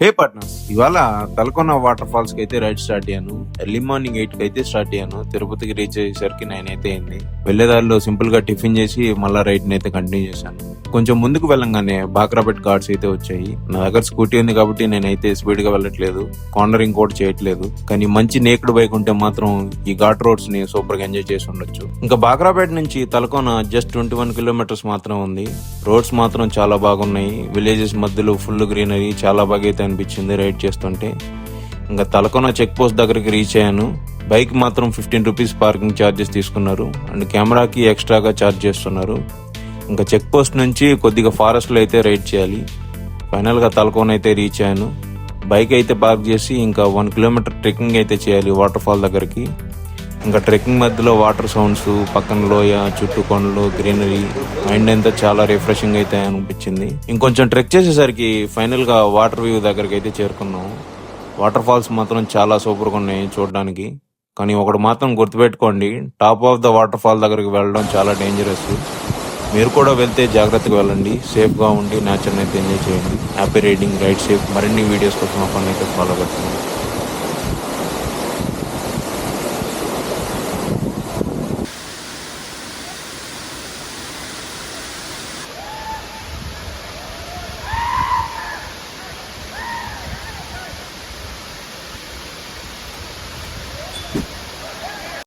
హే partners, ఇవాళ Talakona water falls కి అయితే రైడ్ స్టార్ట్ అయ్యాను. ఎర్లీ మార్నింగ్ 8 కి అయితే స్టార్ట్ అయ్యాను. తిరుపతికి రీచ్ అయ్యేసరికి 9 అయితే అయింది. వెళ్లేదారిలో సింపుల్ గా టిఫిన్ చేసి మళ్ళా రైడ్ ని అయితే కంటిన్యూ చేశాను. కొంచెం ముందుకు వెళ్ళంగానే బాక్రాపేట్ ఘాట్స్ అయితే వచ్చాయి. నా దగ్గర స్కూటీ ఉంది కాబట్టి నేనైతే స్పీడ్ గా వెళ్ళట్లేదు, కార్నరింగ్ కూడా చేయట్లేదు. కానీ మంచి నేక్డ్ బైక్ ఉంటే మాత్రం ఈ ఘాట్ రోడ్స్ ని సూపర్ గా ఎంజాయ్ చేసి ఉండొచ్చు. ఇంకా బాక్రాపేట్ నుంచి తలకోన జస్ట్ 21 కిలోమీటర్స్ మాత్రం ఉంది. రోడ్స్ మాత్రం చాలా బాగున్నాయి. విలేజెస్ మధ్యలో ఫుల్ గ్రీనరీ, చాలా బాగా అయితే అనిపించింది రైడ్ చేస్తుంటే. ఇంకా తలకోన చెక్ పోస్ట్ దగ్గరికి రీచ్ అయ్యాను. బైక్ మాత్రం 15 రూపీస్ పార్కింగ్ ఛార్జెస్ తీసుకున్నారు అండ్ కెమెరాకి ఎక్స్ట్రాగా ఛార్జ్ చేస్తున్నారు. ఇంకా చెక్ పోస్ట్ నుంచి కొద్దిగా ఫారెస్ట్ లో అయితే రైడ్ చేయాలి. ఫైనల్ గా తలకోన అయితే రీచ్ అయ్యాను. బైక్ అయితే పార్క్ చేసి ఇంకా 1 కిలోమీటర్ ట్రెక్కింగ్ అయితే చేయాలి వాటర్ ఫాల్ దగ్గరికి. ఇంకా ట్రెక్కింగ్ మధ్యలో వాటర్ సౌండ్స్, పక్కన లోయ, చుట్టూ కొండలు, గ్రీనరీ, మైండ్ అంతా చాలా రిఫ్రెషింగ్ అయితే అనిపించింది. ఇంకొంచెం ట్రెక్ చేసేసరికి ఫైనల్ గా వాటర్ వ్యూ దగ్గరికి అయితే చేరుకున్నాం. వాటర్ ఫాల్స్ మాత్రం చాలా సూపర్ గా ఉన్నాయి చూడడానికి. కానీ ఒకటి మాత్రం గుర్తుపెట్టుకోండి, top of the water fall దగ్గరికి వెళ్ళడం చాలా డేంజరస్. మీరు కూడా వెళ్తే జాగ్రత్తగా వెళ్ళండి, సేఫ్ గా ఉండి నేచర్ అయితే ఎంజాయ్ చేయండి. Happy riding, ride safe. మరిన్ని వీడియోస్ కోసం మా పని అయితే ఫాలో అవుతుంది.